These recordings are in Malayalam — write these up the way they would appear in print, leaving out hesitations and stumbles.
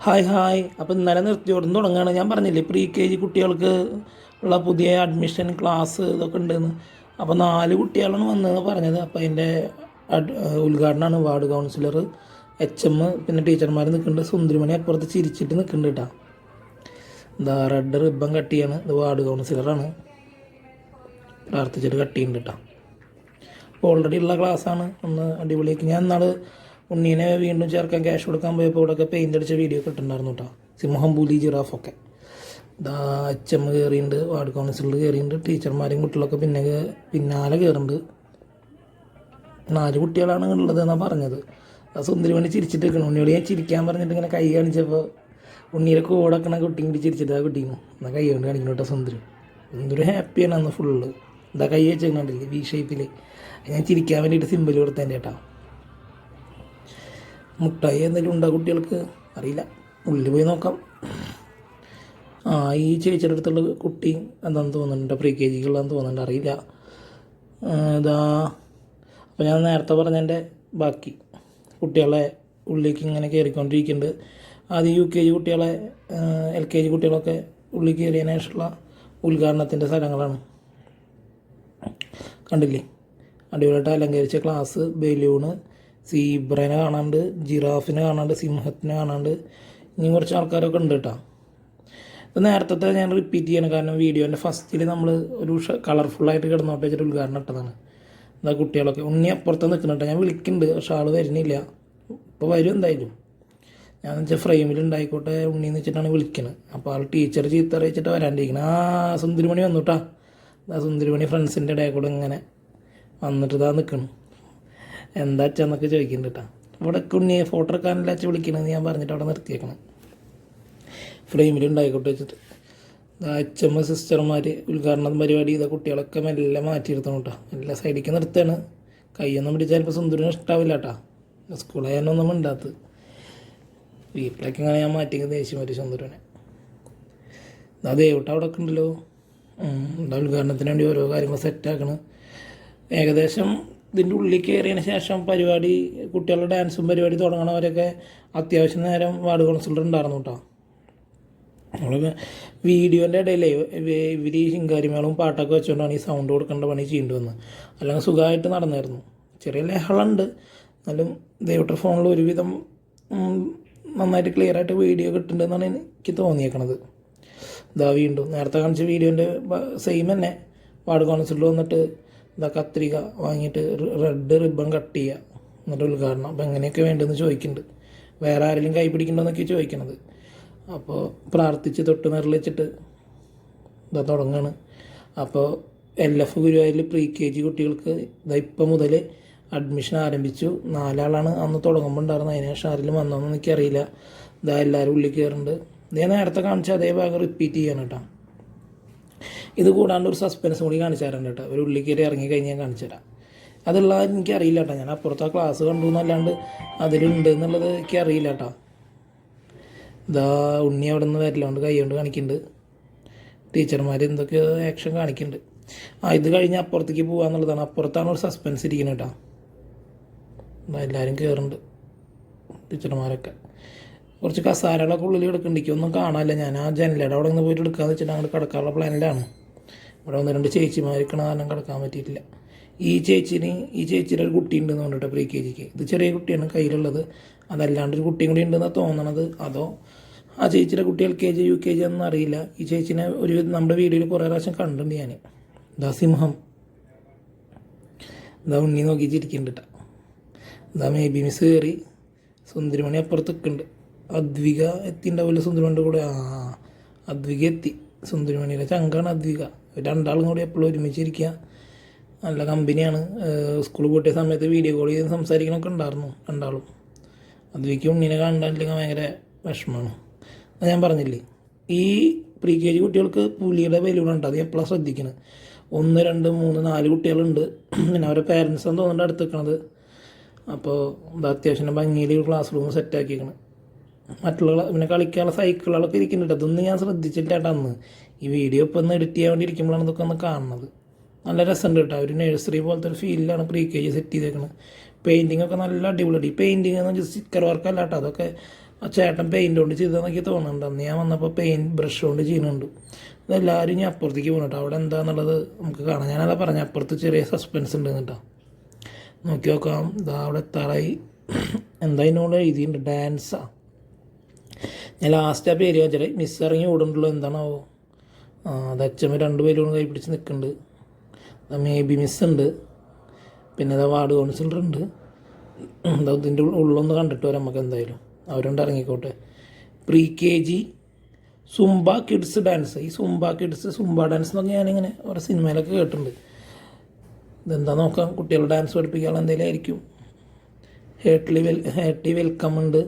Hi hi. അപ്പോൾ ഇന്നലെ നിർത്തിയോടുന്ന് തുടങ്ങുകയാണ്. ഞാൻ പറഞ്ഞില്ലേ പ്രീ കെ ജി കുട്ടികൾക്ക് ഉള്ള പുതിയ അഡ്മിഷൻ ക്ലാസ് ഇതൊക്കെ ഉണ്ടെന്ന്. അപ്പോൾ 4 കുട്ടികളാണ് വന്നതെന്ന് പറഞ്ഞത്. അപ്പോൾ അതിൻ്റെ ഉദ്ഘാടനമാണ്. വാർഡ് കൗൺസിലർ, HM, പിന്നെ ടീച്ചർമാർ നിൽക്കുന്നുണ്ട്. സുന്ദരിമണി അപ്പുറത്ത് ചിരിച്ചിട്ട് നിൽക്കുന്നുണ്ട് കേട്ടോ. എന്താ റെഡ് റിബൺ കട്ട് ചെയ്യാണ്. ഇത് വാർഡ് കൗൺസിലറാണ്, പ്രാർത്ഥിച്ചിട്ട് കട്ട് ചെയ്യുന്നുണ്ട് കേട്ടോ. അപ്പോൾ ഓൾറെഡി ഉള്ള ക്ലാസ്സാണ്. ഒന്ന് അടിപൊളിയാക്കി. ഞാൻ നാളെ ഉണ്ണീനെ വീണ്ടും ചേർക്കാൻ ക്യാഷ് കൊടുക്കാൻ പോയപ്പോൾ ഇവിടെയൊക്കെ പെയിൻ്റ് അടിച്ച വീഡിയോ ഒക്കെ ഇട്ടുണ്ടായിരുന്നു കേട്ടോ. സിംഹം, പുലി, ജിറാഫൊക്കെ. ഇതാ HM കയറിയിട്ടുണ്ട്, വാർഡ് കൗൺസിലർ കയറിയിട്ടുണ്ട്, ടീച്ചർമാരും കുട്ടികളൊക്കെ പിന്നാലെ കയറുന്നുണ്ട്. 4 കുട്ടികളാണ് ഉള്ളത് എന്നാണ് പറഞ്ഞത്. ആ സുന്ദരി വേണ്ടി ചിരിച്ചിട്ട് നിൽക്കണം. ഉണ്ണിയോട് ഞാൻ ചിരിക്കാൻ പറഞ്ഞിട്ട് ഇങ്ങനെ കൈ കാണിച്ചപ്പോൾ ഉണ്ണിയുടെ കൂടക്കണ കുട്ടി കൂടി ചിരിച്ചിട്ട് ആ കുട്ടീന്ന് എന്നാൽ കൈ കൊണ്ട് കാണിക്കണം കേട്ടോ. സുന്ദരി ഹാപ്പിയാണ് അന്ന് ഫുള്ള്. എന്താ കൈ വെച്ചിട്ടുണ്ടില്ലേ V ഷേപ്പിൽ. ഞാൻ ചിരിക്കാൻ വേണ്ടിയിട്ട് സിമ്പിൾ കൊടുത്തതിൻ്റെ കേട്ടോ. മുട്ടായി എന്തെങ്കിലും ഉണ്ടോ കുട്ടികൾക്ക് അറിയില്ല, ഉള്ളിൽ പോയി നോക്കാം. ഈ ചേച്ചിയുടെ അടുത്തുള്ള കുട്ടി എന്താണെന്ന് തോന്നുന്നുണ്ട്, പ്രീ കെ ജിക്കുള്ളതെന്ന് തോന്നുന്നുണ്ട്, അറിയില്ല. ഇതാ അപ്പോൾ ഞാൻ നേരത്തെ പറഞ്ഞതിൻ്റെ ബാക്കി കുട്ടികളെ ഉള്ളിലേക്ക് ഇങ്ങനെ കയറിക്കൊണ്ടിരിക്കുന്നുണ്ട്. ആദ്യം UKG കുട്ടികളെ, LKG കുട്ടികളൊക്കെ ഉള്ളിൽ കയറിയതിന് ശേഷമുള്ള ഉദ്ഘാടനത്തിൻ്റെ സ്ഥലങ്ങളാണ്. കണ്ടില്ലേ, അടിപൊളിയായിട്ട് അലങ്കരിച്ച ക്ലാസ്, ബലൂണ്, സീബ്രനെ കാണാണ്ട്, ജിറാഫിനെ കാണാണ്ട്, സിംഹത്തിനെ കാണാണ്ട്, ഇനി കുറച്ച് ആൾക്കാരൊക്കെ ഉണ്ട് കേട്ടോ. ഇത് നേരത്തെ ഞാൻ റിപ്പീറ്റ് ചെയ്യണം, കാരണം വീഡിയോൻ്റെ ഫസ്റ്റിൽ നമ്മൾ ഒരു കളർഫുള്ളായിട്ട് കിടന്നോട്ട് വെച്ചിട്ട് ഉദ്ഘാടനം ഇട്ടതാണ്. എന്താ കുട്ടികളൊക്കെ ഉണ്ണി അപ്പുറത്ത് നിൽക്കുന്നുണ്ട്. ഞാൻ വിളിക്കുന്നുണ്ട്, പക്ഷെ ആൾ വരുന്നില്ല. ഇപ്പോൾ വരും എന്തായാലും. ഞാൻ വെച്ചാൽ ഫ്രെയിമിൽ ഉണ്ടായിക്കോട്ടെ ഉണ്ണിന്ന് വെച്ചിട്ടാണ് വിളിക്കുന്നത്. അപ്പോൾ ആൾ ടീച്ചർ ചീത്ത അറിയിച്ചിട്ട് വരാണ്ടിരിക്കുന്നത്. സുന്ദരിമണി വന്നു കേട്ടോ. സുന്ദരിമണി ഫ്രണ്ട്സിൻ്റെ ഇടയിൽ കൂടെ ഇങ്ങനെ വന്നിട്ട് ഇതാ നിൽക്കണം. എന്താ അച്ഛന്നൊക്കെ ചോദിക്കുന്നുണ്ട് കേട്ടോ. ഇവിടെ ഉണ്ണിയെ ഫോട്ടോ എടുക്കാനല്ല അച്ഛൻ വിളിക്കണമെന്ന് ഞാൻ പറഞ്ഞിട്ട് അവിടെ നിർത്തിയേക്കണം. ഫ്രെയിമിൽ ഉണ്ടായിക്കോട്ടെ വെച്ചിട്ട്. HM സിസ്റ്റർമാർ ഉദ്ഘാടന പരിപാടി ഇതാ കുട്ടികളൊക്കെ മെല്ലെ മാറ്റിയിരുത്തണം കേട്ടോ. എല്ലാ സൈഡിലേക്ക് നിർത്തുകയാണ്. കൈയൊന്നും പിടിച്ചാൽ ചിലപ്പോൾ സുന്ദരിന് ഇഷ്ടാവില്ല കേട്ടോ. സ്കൂളായാലൊന്നും ഉണ്ടാത്ത് വീട്ടിലേക്ക് ഇങ്ങനെ ഞാൻ മാറ്റിക്കുന്നത് ദേഷ്യം വരും സുന്ദരനെ. അതേ കേട്ടോ, അവിടെ ഒക്കെ ഉണ്ടല്ലോ. എന്താ ഉദ്ഘാടനത്തിന് വേണ്ടി ഓരോ കാര്യങ്ങൾ സെറ്റാക്കണം. ഏകദേശം ഇതിൻ്റെ ഉള്ളിൽ കയറിയതിന് ശേഷം പരിപാടി, കുട്ടികളുടെ ഡാൻസും പരിപാടി തുടങ്ങണവരൊക്കെ അത്യാവശ്യം നേരം വാർഡ് കൗൺസിലർ ഉണ്ടായിരുന്നു കേട്ടോ. നമ്മൾ വീഡിയോൻ്റെ ഇടയിലേ ഇവർ ശിങ്കാരിമേളവും പാട്ടൊക്കെ വെച്ചുകൊണ്ടാണ് ഈ സൗണ്ട് കൊടുക്കേണ്ട പണി ചെയ്യേണ്ടി വന്നത്. അല്ലെങ്കിൽ സുഖമായിട്ട് നടന്നായിരുന്നു. ചെറിയ ലഹളുണ്ട്, എന്നാലും ദൈവയുടെ ഫോണിൽ ഒരുവിധം നന്നായിട്ട് ക്ലിയറായിട്ട് വീഡിയോ കിട്ടുന്നുണ്ടെന്നാണ് എനിക്ക് തോന്നിയേക്കണത്. ഇതാ വീണ്ടും നേരത്തെ കാണിച്ച വീഡിയോൻ്റെ സെയിം തന്നെ വാർഡ് കൗൺസിലർ വന്നിട്ട് ഇതാ കത്രിക വാങ്ങിയിട്ട് റെഡ് റിബൺ കട്ട് ചെയ്യുക, എന്നിട്ട് ഉദ്ഘാടനം. അപ്പോൾ എങ്ങനെയൊക്കെ വേണ്ടതെന്ന് ചോദിക്കുന്നുണ്ട്. വേറെ ആരെങ്കിലും കൈ പിടിക്കണമെന്നൊക്കെ ചോദിക്കണത്. അപ്പോൾ പ്രാർത്ഥിച്ച് തൊട്ട് നിറളിച്ചിട്ട് ഇതാ തുടങ്ങുകയാണ്. അപ്പോൾ LF ഗുരുവായൂരിൽ പ്രീ KG കുട്ടികൾക്ക് ഇതാ ഇപ്പം മുതൽ അഡ്മിഷൻ ആരംഭിച്ചു. 4 ആളാണ് അന്ന് തുടങ്ങുമ്പോൾ ഉണ്ടായിരുന്നത്. അതിന് ശേഷം ആരെങ്കിലും വന്നോന്ന് എനിക്കറിയില്ല. ഇതാ എല്ലാവരും ഉള്ളിൽ കയറുന്നുണ്ട്. ഇതേ നേരത്തെ കാണിച്ച അതേ ഭാഗം റിപ്പീറ്റ് ചെയ്യണം കേട്ടോ. ഇത് കൂടാണ്ട് ഒരു സസ്പെൻസും കൂടി കാണിച്ചു തരാൻ കേട്ടോ. ഒരു ഉള്ളിൽ കയറി ഇറങ്ങി കഴിഞ്ഞാൽ കാണിച്ചു തരാം. അതുള്ള എനിക്കറിയില്ല കേട്ടോ. ഞാൻ അപ്പുറത്തെ ക്ലാസ് കണ്ടു എന്നല്ലാണ്ട് അതിലുണ്ട് എന്നുള്ളത് എനിക്കറിയില്ല കേട്ടോ. ഇതാ ഉണ്ണി അവിടെ നിന്ന് വരലോണ്ട് കൈ കൊണ്ട് കാണിക്കുന്നുണ്ട്. ടീച്ചർമാർ എന്തൊക്കെ ആക്ഷൻ കാണിക്കുന്നുണ്ട്. ഇത് കഴിഞ്ഞ് അപ്പുറത്തേക്ക് പോകാന്നുള്ളതാണ്. അപ്പുറത്താണ് ഒരു സസ്പെൻസ് ഇരിക്കുന്നത് കേട്ടോ. എല്ലാവരും കയറുന്നുണ്ട്, ടീച്ചർമാരൊക്കെ. കുറച്ച് കസാരകളൊക്കെ ഉള്ളിൽ കിടക്കുന്നുണ്ട്. ഒന്നും കാണാനില്ല. ഞാൻ ആ ജനലയുടെ അവിടെ നിന്ന് പോയിട്ട് എടുക്കാമെന്ന് വെച്ചിട്ട് അങ്ങോട്ട് കിടക്കാനുള്ള പ്ലാനിലാണ്. ഇവിടെ 1-2 ചേച്ചിമാരിക്കണ കാരണം കിടക്കാൻ പറ്റിയിട്ടില്ല. ഈ ചേച്ചിയുടെ ഒരു കുട്ടി ഉണ്ടെന്ന് പറഞ്ഞിട്ട് പ്രീ KGക്ക്. ഇത് ചെറിയ കുട്ടിയാണ് കയ്യിലുള്ളത്. അതല്ലാണ്ട് ഒരു കുട്ടിയും കൂടി ഉണ്ടെന്നാണ് തോന്നണത്. അതോ ആ ചേച്ചിയുടെ കുട്ടി LKG UKG ഒന്നും അറിയില്ല. ഈ ചേച്ചിനെ ഒരു നമ്മുടെ വീഡിയോയിൽ കുറേ പ്രാവശ്യം കണ്ടിട്ടുണ്ട് ഞാൻ. ഇതാ സിംഹം, ഇതാ ഉണ്ണി നോക്കി ചിരിക്കുന്നുണ്ട് കേട്ടോ. ഇതാ മേബി മിസ് കയറി. സുന്ദരിമണി അപ്പുറത്ത് നിൽക്കുന്നുണ്ട്. അദ്വിക എത്തിണ്ടാവില്ല സുന്ദരിമണിയുടെ കൂടെ. അദ്വിക എത്തി. സുന്ദരിമണിയുടെ ചങ്കാണ് അദ്വിക. 2 ആളും കൂടി എപ്പോഴും ഒരുമിച്ചിരിക്കുക. നല്ല കമ്പനിയാണ്. സ്കൂളിൽ പോയിട്ട സമയത്ത് വീഡിയോ കോൾ ചെയ്ത് സംസാരിക്കണമൊക്കെ ഉണ്ടായിരുന്നു 2 ആളും. അദ്വിക്ക് ഉണ്ണിനെ കണ്ടില്ലെങ്കിൽ ഭയങ്കര വിഷമമാണ്. അത് ഞാൻ പറഞ്ഞില്ലേ, ഈ പ്രീ KG കുട്ടികൾക്ക് പുലിയുടെ ബലൂണുണ്ട്. അത് എപ്പോഴാണ് ശ്രദ്ധിക്കുന്നത്. 1, 2, 3, 4 കുട്ടികളുണ്ട്. പിന്നെ അവരുടെ പേരൻസാണ് തോന്നുന്നുണ്ട് അടുത്ത് നിൽക്കണത്. അപ്പോൾ ഇത് അത്യാവശ്യം ഭംഗിയിൽ ക്ലാസ് റൂം സെറ്റാക്കിയിരിക്കണം. മറ്റുള്ള പിന്നെ കളിക്കാനുള്ള സൈക്കിളുകളൊക്കെ ഇരിക്കുന്നുണ്ട്. അതൊന്നും ഞാൻ ശ്രദ്ധിച്ചില്ല കേട്ടോ അന്ന്. ഈ വീഡിയോ ഇപ്പോൾ ഒന്ന് എഡിറ്റ് ചെയ്യാൻ വേണ്ടി ഇരിക്കുമ്പോഴാണ് ഇതൊക്കെ ഒന്ന് കാണുന്നത്. നല്ല രസമുണ്ട് കേട്ടോ. ഒരു നഴ്സറി പോലത്തെ ഒരു ഫീലിലാണ് പ്രീ KG സെറ്റ് ചെയ്തേക്കുന്നത്. പെയിൻറ്റിങ്ങൊക്കെ നല്ല അടിപൊളി. പെയിൻറ്റിങ് എന്ന് വെച്ചാൽ സ്റ്റിക്കർ വർക്കല്ല കേട്ടോ. അതൊക്കെ ആ ചേട്ടൻ പെയിൻ്റ് കൊണ്ട് ചെയ്തതെന്നൊക്കെ തോന്നുന്നുണ്ട്. അന്ന് ഞാൻ വന്നപ്പോൾ ബ്രഷ് കൊണ്ട് ചെയ്യുന്നുണ്ട്. അതെല്ലാവരും ഞാൻ അപ്പുറത്തേക്ക് പോകുന്നു കേട്ടോ. അവിടെ എന്താണെന്നുള്ളത് നമുക്ക് കാണാം. ഞാനതാ പറഞ്ഞ അപ്പുറത്ത് ചെറിയ സസ്പെൻസ് ഉണ്ട് കേട്ടോ. നോക്കി നോക്കാം. ഇതാ അവിടെ എത്താറായി. എന്താ ഇതിനോട് എഴുതിയിട്ടുണ്ട്, ഡാൻസാ. ഞാൻ ലാസ്റ്റ് ആ പേര് വെച്ചാൽ മിസ് ഇറങ്ങി ഓടുന്നുള്ളൂ. എന്താണാവോ? അത് അച്ഛമ്മ 2 പേരും കൈ പിടിച്ച് നിൽക്കുന്നുണ്ട്. മേ ബി മിസ് ഉണ്ട്. പിന്നെ ഇതാ വാർഡ് കൗൺസിലർ ഉണ്ട്. എന്താ ഇതിൻ്റെ ഉള്ളൊന്ന് കണ്ടിട്ട് വരാം നമുക്ക്. എന്തായാലും അവരുണ്ട്, ഇറങ്ങിക്കോട്ടെ. pre-KG Zumba kids dance. ഈ സുംബ ഡാൻസ് എന്നൊക്കെ ഞാനിങ്ങനെ ഓരോ സിനിമയിലൊക്കെ കേട്ടിട്ടുണ്ട്. ഇതെന്താ നോക്കാം. കുട്ടികളെ ഡാൻസ് പഠിപ്പിക്കാനുള്ള എന്തെങ്കിലും ആയിരിക്കും. ഹേർട്ടി വെൽക്കം ഉണ്ട്.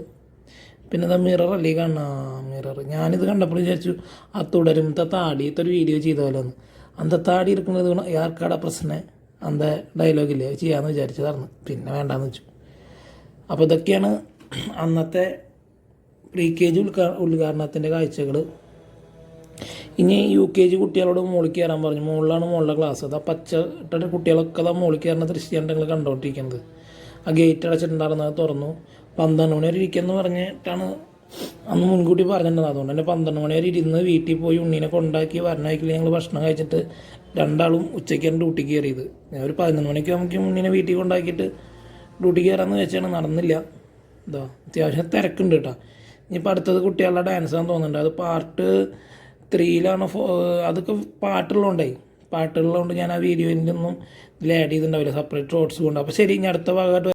പിന്നെ ഇതാ മിറർ അല്ലേ കാണാ, മിറർ. ഞാനിത് കണ്ടപ്പോൾ വിചാരിച്ചു ആ തുടരുമത്തെ താടിയത്തെ ഒരു വീഡിയോ ചെയ്ത പോലെ ഒന്ന്. അന്ത താടി ഇരിക്കുന്നത് യാർക്കാടാ പ്രശ്നം, അന്ത ഡയലോഗില്ലേ ചെയ്യാമെന്ന് വിചാരിച്ചതായിരുന്നു. പിന്നെ വേണ്ടാന്ന് വെച്ചു. അപ്പോൾ ഇതൊക്കെയാണ് അന്നത്തെ pre-KG ഉദ്ഘാടനത്തിൻ്റെ കാഴ്ചകൾ. ഇനി UKG കുട്ടികളോട് മുകളിൽ കയറാൻ പറഞ്ഞു. മുകളിലെ ക്ലാസ്. അത് ആ പച്ച ഇട്ടിട്ട് കുട്ടികളൊക്കെ അതാ മുകളിൽ കയറുന്ന ദൃശ്യമാണ് നിങ്ങൾ കണ്ടുകൊണ്ടിരിക്കുന്നത്. ആ ഗേറ്റ് അടച്ചിട്ടുണ്ടായിരുന്നത് തുറന്നു. 12 മണി വരെ ഇരിക്കുമെന്ന് പറഞ്ഞിട്ടാണ് അന്ന് മുൻകൂട്ടി പറഞ്ഞിട്ടുണ്ടായിരുന്നു. അതുകൊണ്ട് തന്നെ 12 മണി വരെ ഇരുന്ന് വീട്ടിൽ പോയി ഉണ്ണീനെ കൊണ്ടാക്കി വരണമായിക്കില്ല. ഞങ്ങൾ ഭക്ഷണം കഴിച്ചിട്ട് രണ്ടാളും ഉച്ചയ്ക്കാണ് ഡ്യൂട്ടിക്ക് കയറിയത്. ഞാൻ ഒരു 11 മണിക്ക് നമുക്ക് ഉണ്ണീനെ വീട്ടിൽ കൊണ്ടാക്കിയിട്ട് ഡ്യൂട്ടിക്ക് കയറാമെന്ന് വെച്ചാണ്. നടന്നില്ല. ഇതാ അത്യാവശ്യം തിരക്കുണ്ട് കേട്ടോ. ഇനിയിപ്പോൾ അടുത്തത് കുട്ടികളുടെ ഡാൻസാന്ന് തോന്നുന്നുണ്ട്. അത് പാർട്ട് 3ലാണ്. അതൊക്കെ പാട്ടുള്ളതുകൊണ്ട് ഞാൻ ആ വീഡിയോയിൽ നിന്നും ഇതിൽ ആഡ് ചെയ്തിട്ടുണ്ടാവില്ല, സെപ്പറേറ്റ് ഷോർട്സ് കൊണ്ട്. അപ്പോൾ ശരി, ഇനി അടുത്ത ഭാഗമായിട്ട്